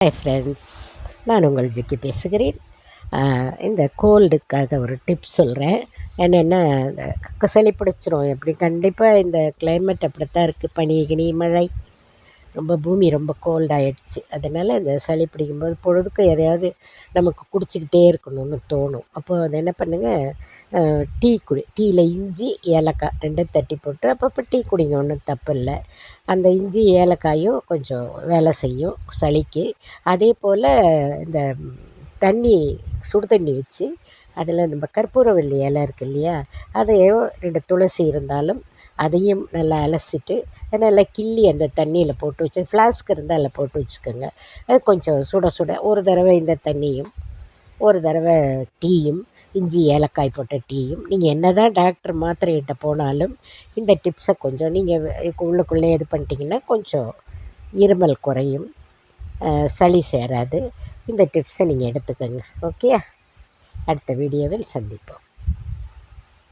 Hi friends, நான் உங்கள் ஜிக்கி பேசுகிறேன். இந்த கோல்டுக்காக ஒரு டிப்ஸ் சொல்கிறேன். என்னென்னா, இந்த சளி பிடிச்சிரும். எப்படி கண்டிப்பாக இந்த கிளைமேட் அப்படித்தான் இருக்குது. பனி கினி மழை, பூமி ரொம்ப கோல்ட் ஆகிடுச்சு. அதனால் இந்த சளி பிடிக்கும்போது பொழுதுக்கும் எதையாவது நமக்கு குடிச்சிக்கிட்டே இருக்கணும்னு தோணும். அப்போது அதை என்ன பண்ணுங்கள், டீயில் இஞ்சி ஏலக்காய் ரெண்டும் தட்டி போட்டு அப்பப்போ டீ குடிங்க, ஒன்றும் தப்பு இல்லை. அந்த இஞ்சி ஏலக்காயும் கொஞ்சம் வேலை செய்யும் சளிக்கு. அதே போல் இந்த தண்ணி, சுடு தண்ணி வச்சு அதில் நம்ம கற்பூரவள்ளி இலை இருக்குது இல்லையா, அதையும் 2 துளசி இருந்தாலும் அதையும் நல்லா அலசிட்டு நல்லா கிள்ளி அந்த தண்ணியில் போட்டு வச்சு, ஃப்ளாஸ்க் இருந்தால் அதில் போட்டு வச்சுக்கோங்க. அது கொஞ்சம் சுட சுட ஒரு தடவை இந்த தண்ணியும், ஒரு தடவை டீயும், இஞ்சி ஏலக்காய் போட்ட டீயும். நீங்கள் என்ன தான் டாக்டர் மாத்திரைகிட்ட போனாலும் இந்த டிப்ஸை கொஞ்சம் நீங்கள் உள்ளுக்குள்ளே இது பண்ணிட்டீங்கன்னா கொஞ்சம் இருமல் குறையும், சளி சேராது. இந்த டிப்ஸை நீங்கள் எடுத்துக்கோங்க. ஓகே, அடுத்த வீடியோவில் சந்திப்போம்.